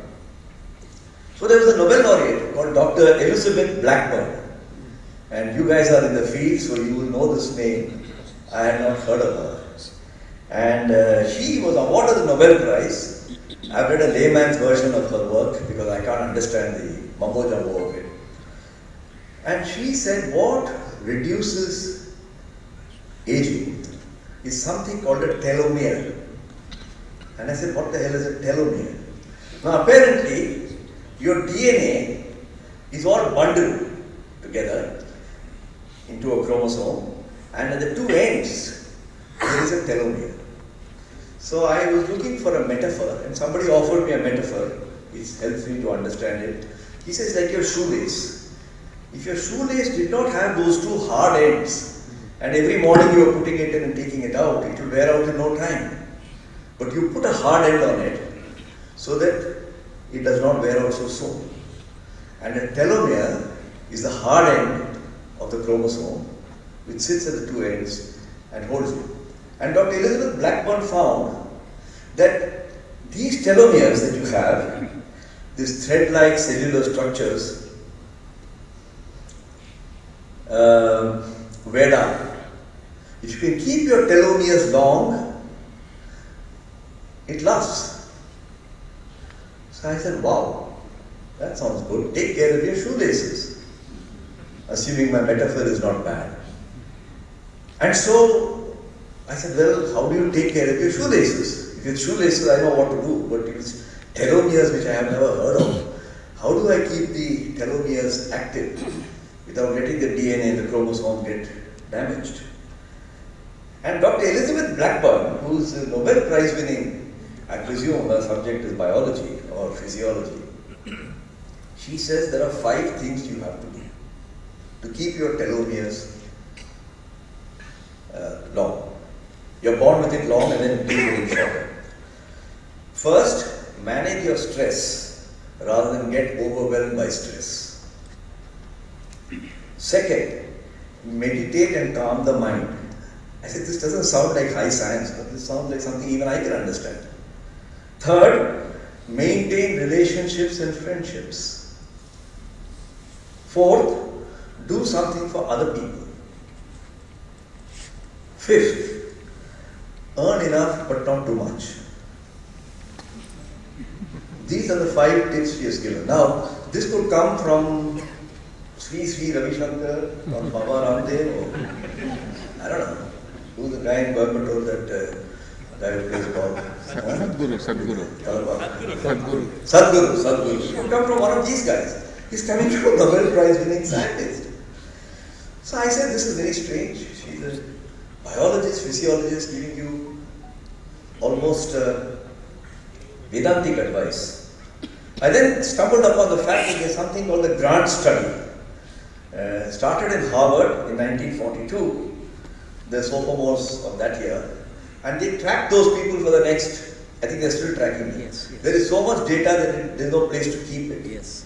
So there was a Nobel laureate called Dr. Elizabeth Blackburn. And you guys are in the field, so you will know this name. I had not heard of her. And she was awarded the Nobel Prize. I've read a layman's version of her work because I can't understand the mumbo jumbo of it. And she said what reduces aging is something called a telomere. And I said, what the hell is a telomere? Now apparently, your DNA is all bundled together into a chromosome, and at the two ends, there is a telomere. So I was looking for a metaphor, and somebody offered me a metaphor, which helps me to understand it. He says, like your shoelace. If your shoelace did not have those two hard ends, and every morning you are putting it in and taking it out, it will wear out in no time. But you put a hard end on it, so that it does not wear out so soon. And a telomere is the hard end of the chromosome, which sits at the two ends and holds it. And Dr. Elizabeth Blackburn found that these telomeres that you have, these thread-like cellular structures, wear down. If you can keep your telomeres long, it lasts. So I said, wow, that sounds good. Take care of your shoelaces. Assuming my metaphor is not bad. And so I said, well, how do you take care of your shoelaces? If it's shoelaces, I know what to do, but it's telomeres, which I have never heard of. How do I keep the telomeres active without letting the DNA and the chromosome get damaged? And Dr. Elizabeth Blackburn, who's a Nobel Prize winning, I presume her subject is biology or physiology, she says there are 5 things you have to do to keep your telomeres long. You're born with it long and then keep it shorter. First, manage your stress rather than get overwhelmed by stress. Second, meditate and calm the mind. I said, this doesn't sound like high science, but this sounds like something even I can understand. Third, maintain relationships and friendships. Fourth, do something for other people. Fifth, earn enough but not too much. These are the 5 tips she has given. Now, this could come from Sri Ravi Shankar or Baba Ramdev or I don't know. Who's the guy in Coimbatore that guy who plays ball? Sadhguru. He could come from one of these guys. He's coming from a Nobel Prize winning scientist. So I said, this is very strange. She's a biologist, physiologist giving you almost Vedantic advice. I then stumbled upon the fact that there's something called the Grant Study. Started in Harvard in 1942, the sophomores of that year, and they tracked those people for the next, I think they're still tracking it. Yes. There is so much data that there's no place to keep it. Yes.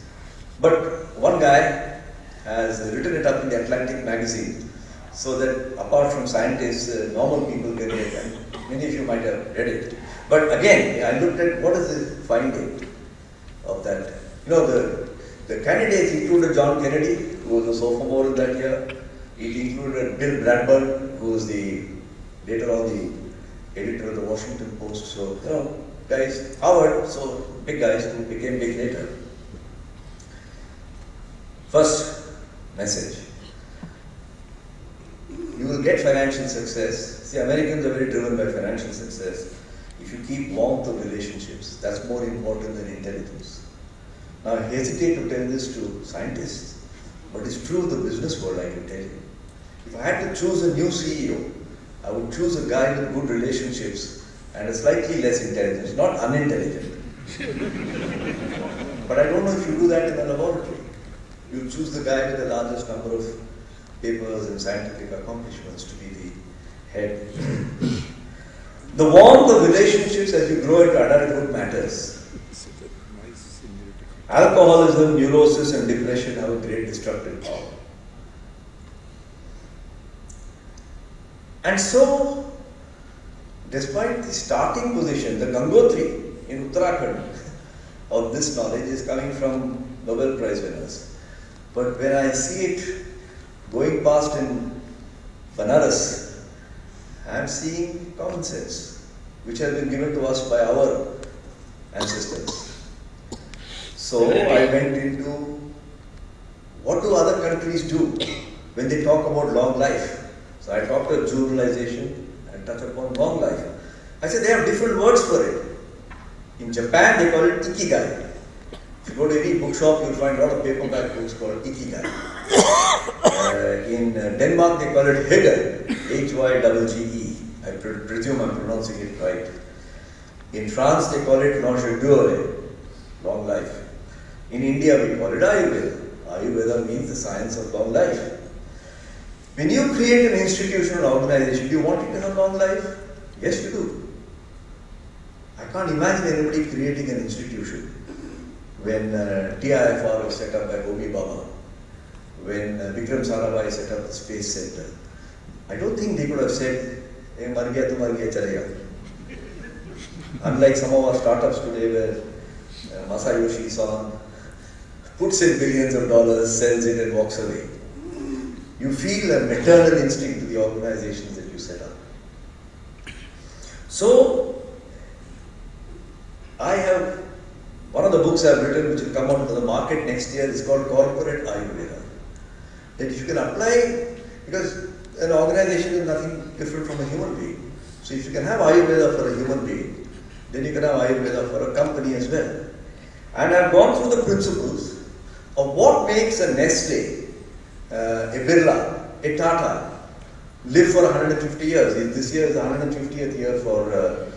But one guy has written it up in the Atlantic magazine so that apart from scientists, normal people can read it. And many of you might have read it. But again, I looked at what is the finding of that. You know, the candidates included John Kennedy, who was a sophomore in that year. It included Bill Bradburn, who was later on the editor of the Washington Post. So, you know, guys, Howard, so big guys who became big later. First message. You will get financial success. See, Americans are very driven by financial success. If you keep warmth of relationships, that's more important than intelligence. Now, I hesitate to tell this to scientists, but it's true of the business world, I can tell you. If I had to choose a new CEO, I would choose a guy with good relationships and a slightly less intelligence, not unintelligent. But I don't know if you do that in a laboratory. You choose the guy with the largest number of papers and scientific accomplishments to be the head. The warmth of relationships as you grow into adulthood matters. Alcoholism, neurosis, and depression have a great destructive power. And so, despite the starting position, the Gangotri in Uttarakhand of this knowledge is coming from Nobel Prize winners. But when I see it going past in Banaras, I am seeing common sense, which has been given to us by our ancestors. So I went into what do other countries do when they talk about long life. So I talked about juralization and touched upon long life. I said they have different words for it. In Japan they call it ikigai. If you go to any bookshop, you'll find a lot of paperback books called ikigai. In Denmark, they call it hygge, Hygge. I presume I'm pronouncing it right. In France, they call it l'ange d'or, long life. In India, we call it Ayurveda. Ayurveda means the science of long life. When you create an institution or organization, do you want it to have long life? Yes, you do. I can't imagine anybody creating an institution when TIFR was set up by Homi Bhabha, when Vikram Sarabhai set up the Space Center. I don't think they could have said, hey, mar gaya to mar gaya chalega. Unlike some of our startups today where Masayoshi Son puts in billions of dollars, sells it and walks away. You feel a maternal instinct to the organizations that you set up. So, I have one of the books I've written which will come out into the market next year is called Corporate Ayurveda. That if you can apply, because an organization is nothing different from a human being. So if you can have Ayurveda for a human being, then you can have Ayurveda for a company as well. And I've gone through the principles of what makes a Nestle, a Birla, a Tata live for 150 years. This year is the 150th year for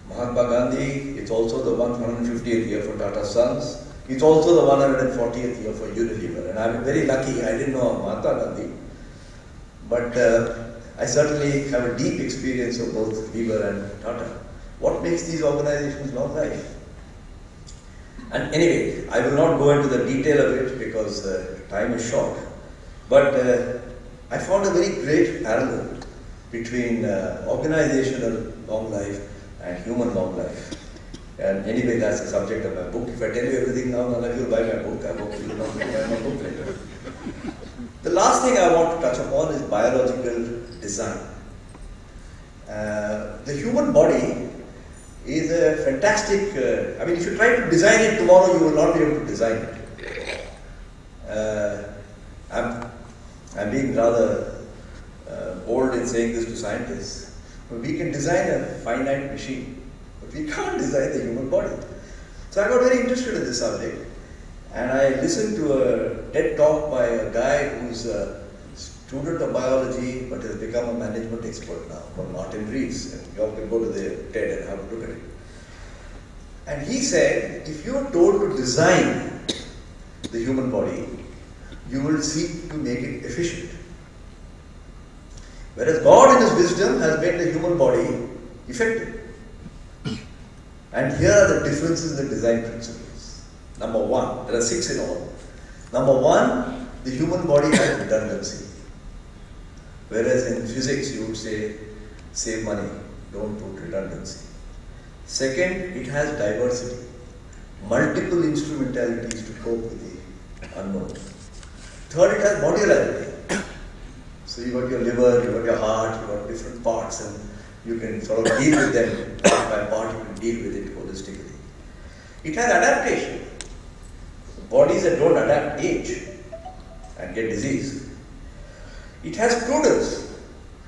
Mahatma Gandhi. It's also the 150th year for Tata Sons. It's also the 140th year for Unilever. And I'm very lucky, I didn't know Mahatma Gandhi. But I certainly have a deep experience of both Lever and Tata. What makes these organizations long life? And anyway, I will not go into the detail of it because time is short. But I found a very great parallel between organizational long life and human long life. And anyway, that's the subject of my book. If I tell you everything now, none of you will buy my book. I hope you will not buy my book later. The last thing I want to touch upon is biological design. The human body is a fantastic, if you try to design it tomorrow, you will not be able to design it. I'm being rather bold in saying this to scientists. We can design a finite machine, but we can't design the human body. So I got very interested in this subject, and I listened to a TED talk by a guy who's a student of biology but has become a management expert now, called Martin Rees. And you all can go to the TED and have a look at it. And he said, if you are told to design the human body, you will seek to make it efficient. Whereas God in His wisdom has made the human body effective. And here are the differences in the design principles. Number one, there are 6 in all. Number one, the human body has redundancy. Whereas in physics you would say, save money, don't put redundancy. Second, it has diversity. Multiple instrumentalities to cope with the unknown. Third, it has modularity. So you got your liver, you got your heart, you got different parts, and you can sort of deal with them part by part, you can deal with it holistically. It has adaptation. Bodies that don't adapt age and get disease. It has prudence.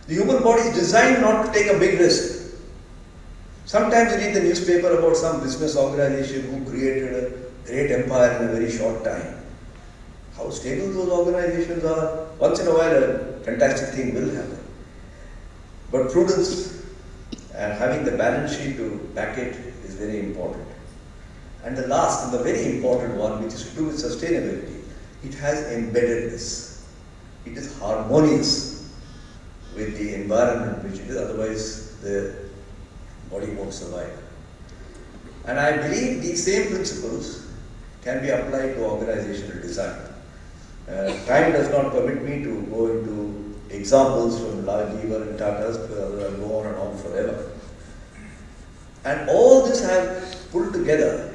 The human body is designed not to take a big risk. Sometimes you read the newspaper about some business organization who created a great empire in a very short time. How stable those organizations are, once in a while a fantastic thing will happen. But prudence and having the balance sheet to back it is very important. And the last and the very important one, which is to do with sustainability, it has embeddedness. It is harmonious with the environment which it is, otherwise the body won't survive. And I believe these same principles can be applied to organizational design. Time does not permit me to go into examples from Lever and Tata's, because I'll go on and on forever. And all this I have pulled together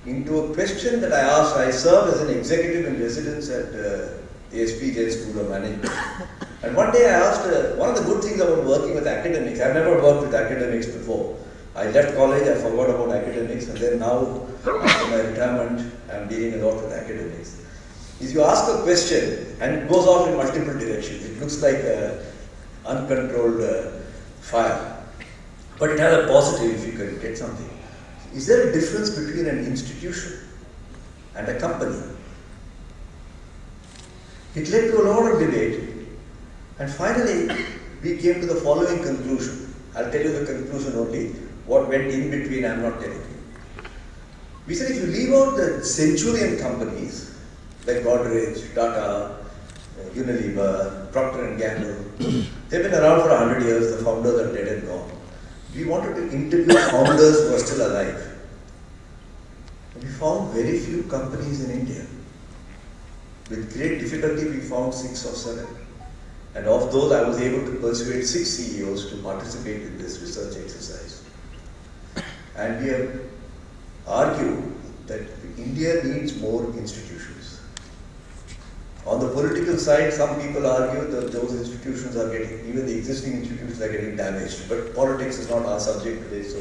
into a question that I asked. I serve as an executive in residence at the SP Jain School of Management. And one day I asked, one of the good things about working with academics, I've never worked with academics before. I left college, I forgot about academics, and then now, after my retirement, I'm dealing a lot with academics. Is you ask a question and it goes off in multiple directions. It looks like uncontrolled fire. But it has a positive if you can get something. Is there a difference between an institution and a company? It led to a lot of debate, and finally we came to the following conclusion. I'll tell you the conclusion only. What went in between, I'm not telling you. We said if you leave out the centurion companies like Godrej, Tata, Unilever, Procter & Gamble, they've been around for 100 years, the founders are dead and gone. We wanted to interview founders who are still alive. And we found very few companies in India. With great difficulty, we found 6 or 7. And of those, I was able to persuade 6 CEOs to participate in this research exercise. And we have argued that India needs more institutions. On the political side, some people argue that those institutions are getting, even the existing institutions are getting damaged. But politics is not our subject today, so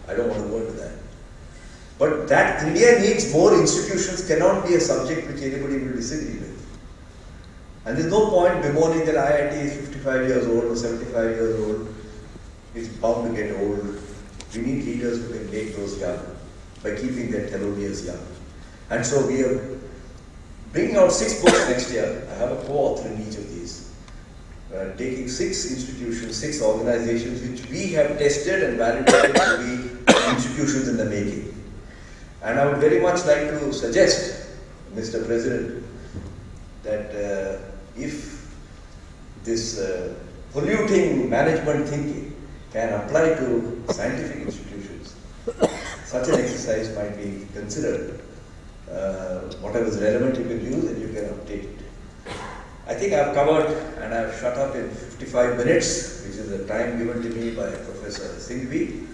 I don't want to go into that. But that India needs more institutions cannot be a subject which anybody will disagree with. And there's no point bemoaning that IIT is 55 years old or 75 years old. It's bound to get old. We need leaders who can make those young by keeping their telomeres young. And so we are bringing out 6 books next year. I have a co-author in each of these. Taking 6 institutions, 6 organizations which we have tested and validated to be institutions in the making. And I would very much like to suggest, Mr. President, that if this polluting management thinking can apply to scientific institutions, such an exercise might be considered. Whatever is relevant you can use and you can update it. I think I've covered and I've shut up in 55 minutes, which is the time given to me by Professor Singhvi.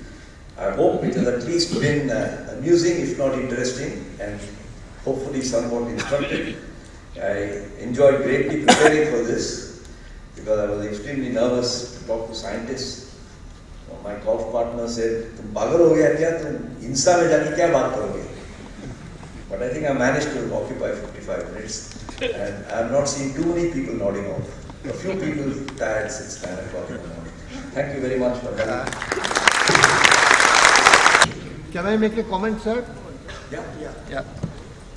I hope it has at least been amusing, if not interesting, and hopefully somewhat instructive. I enjoyed greatly preparing for this because I was extremely nervous to talk to scientists. My golf partner said, "Tum pagal ho gaya kya? Tum Insta mein jaake kya baat karoge?" But I think I managed to occupy 55 minutes, and I have not seen too many people nodding off. A few people tired since 9 o'clock in the morning. Thank you very much for coming. Can I make a comment, sir? Yeah.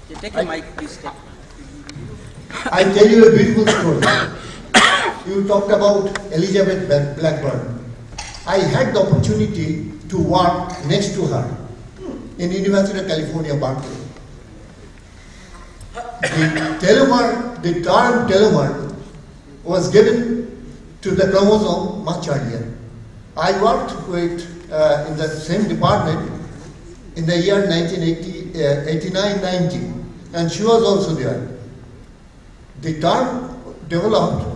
You take the mic, please. I'll tell you a beautiful story. You talked about Elizabeth Blackburn. I had the opportunity to work next to her in University of California, Berkeley. The term telomere was given to the chromosome much earlier. I worked with in the same department in the year 1989-90, and she was also there. The term developed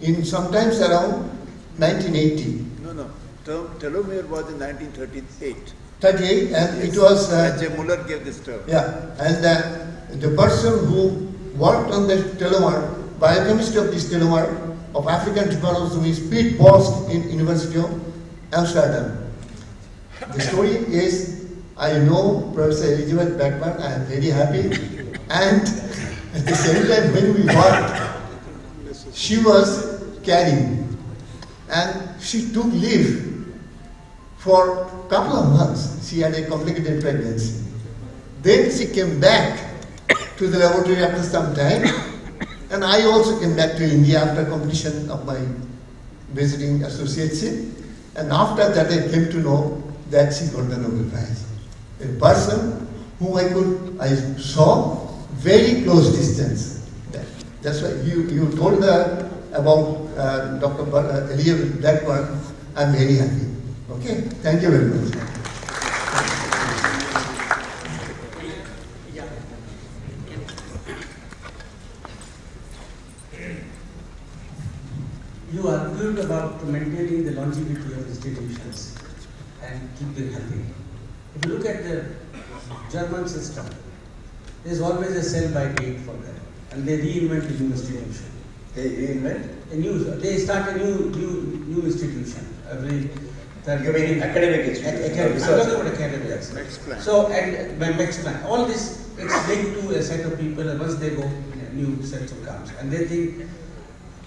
in sometimes around 1980. No. Telomere was in 1938. 38, and it was. J. Muller gave this term. Yeah, and the person who worked on the telomere, biochemistry of this telomere of African trypanosome is Piet Bosk in University of Amsterdam. The story is, I know Professor Elizabeth Blackburn, I am very happy, and at the same time when we worked, she was carrying, and she took leave for a couple of months. She had a complicated pregnancy. Then she came back to the laboratory after some time, and I also came back to India after completion of my visiting associateship. And after that, I came to know that she got the Nobel Prize. A person whom I saw very close distance. That's why you told her about Dr. Elizabeth Blackburn. I'm very happy. Okay, thank you very much. You argued about maintaining the longevity of institutions and keep them healthy. If you look at the German system, there is always a sell-by date for them, and they reinvent a new institution. They reinvent? They start a new institution every. You mean academic institution? I'm Research. talking about academic. Yes. Next plan. So, and Max Plan, all this, it's linked to a set of people, and once they go, a new set of comes. And they think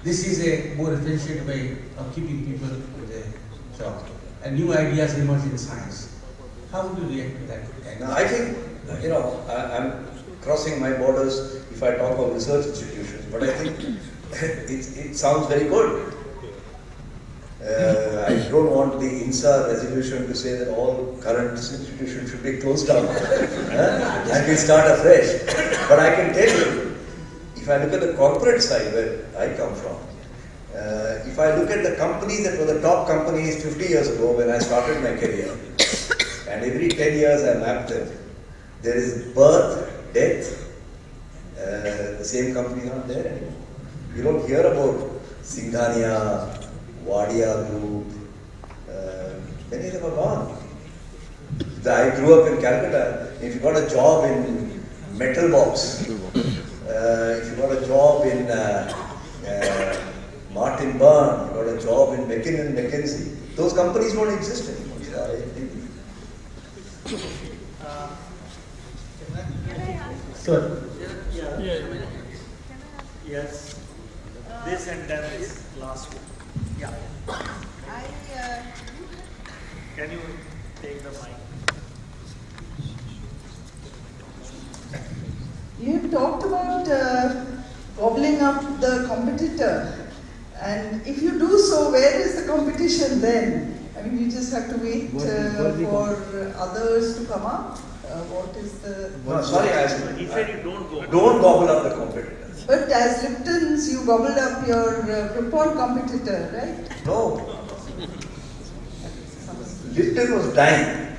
this is a more efficient way of keeping people with a job. And new ideas emerge in science. How would you react to that? Now, I think, I'm crossing my borders if I talk of research institutions, but I think it sounds very good. I don't want the INSA resolution to say that all current institutions should be closed down and we start afresh. But I can tell you, if I look at the corporate side where I come from, if I look at the companies that were the top companies 50 years ago when I started my career, and every 10 years I mapped them, there is birth, death, the same companies aren't there anymore. You don't hear about Singhania, Wadia Group, many of them are gone. I grew up in Calcutta. If you got a job in Metal Box, if you got a job in Martin Byrne, you got a job in McKinnon McKenzie, those companies don't exist anymore. Sir. Yes. This and then this last one. Yeah. Can you take the mic? You have talked about gobbling up the competitor, and if you do so, where is the competition then? I mean, you just have to wait for others to come up. What is the? No, sorry, He said you don't go. don't gobble up the competitors. But as Lipton's, you gobbled up your Krypton competitor, right? No. Lipton was dying.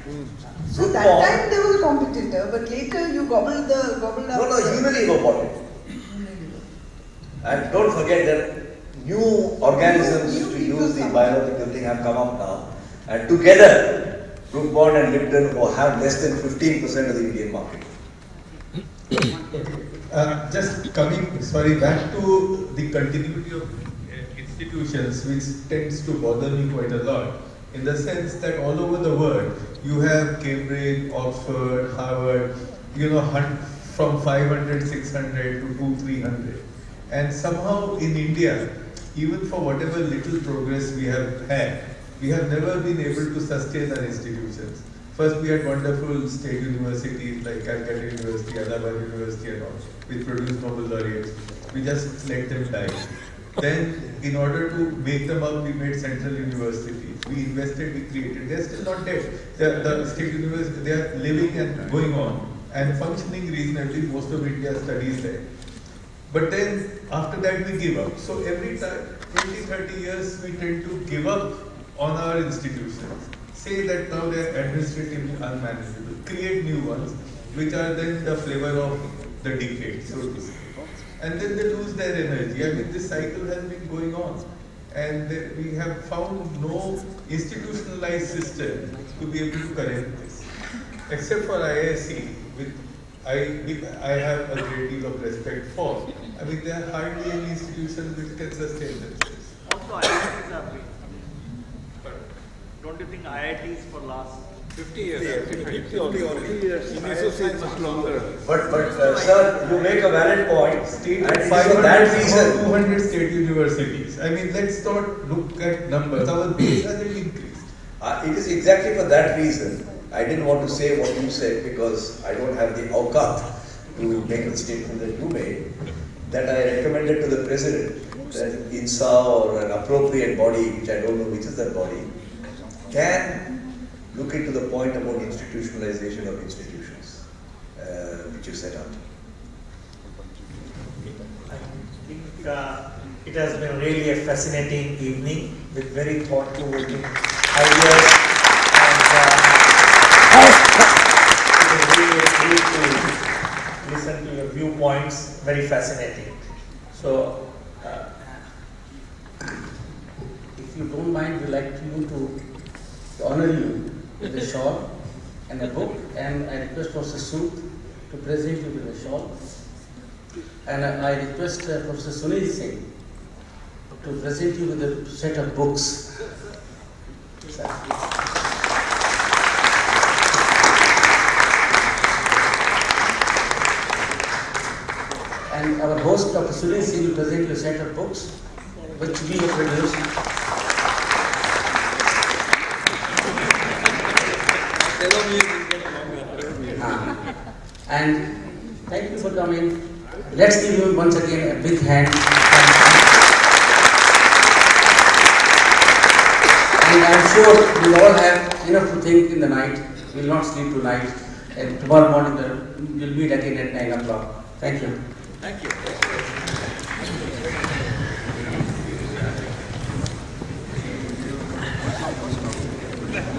So that time there was a competitor, but later you gobbled up. No, Unilever bought it. And don't forget that new organisms to use the biological thing have come up now. And together, Brook Bond and Lipton will have less than 15% of the Indian market. Just coming, back to the continuity of institutions, which tends to bother me quite a lot, in the sense that all over the world, you have Cambridge, Oxford, Harvard, from 500, 600 to 200, 300. And somehow in India, even for whatever little progress we have had, we have never been able to sustain our institutions. First, we had wonderful state universities like Calcutta University, Allahabad University and all, which produced Nobel laureates. We just let them die. Then, in order to make them up, we made central universities. We invested, we created. They're still not dead. The state universities, they are living and going on and functioning reasonably. Most of India studies there. But then, after that, we give up. So every time, 20, 30 years, we tend to give up on our institutions. Say that now they are administratively unmanageable. Create new ones, which are then the flavor of the decade, so to say. And then they lose their energy. I mean, this cycle has been going on. And we have found no institutionalized system to be able to correct this. Except for IISc, which I have a great deal of respect for. I mean, there are hardly any institutions which can sustain themselves. Also, IITs are big. Don't you think IITs for last 50 years. 50 years. In associates much longer. But sir, you make a valid point. State And it is 500 for that reason. 200 state universities. I mean, let's not look at numbers. Our base hasn't increased. It is exactly for that reason. I didn't want to say what you said because I don't have the awqat to make the statement that you made. That I recommended to the president that INSA or an appropriate body, which I don't know which is that body, can look into the point about institutionalization of institutions, which you set out. I think it has been really a fascinating evening with very thought-provoking ideas, and it was really great to listen to your viewpoints. Very fascinating. So, If you don't mind, we'd like you to honor you with a shawl and a book, and I request Professor Sood to present you with a shawl. And I request Professor Sunil Singh to present you with a set of books. And our host, Dr. Sunil Singh, will present you a set of books which we have produced. And thank you for coming. Let's give you once again a big hand. And I'm sure we'll all have enough to think in the night. We'll not sleep tonight. And tomorrow morning we'll meet again at 9 o'clock. Thank you. Thank you.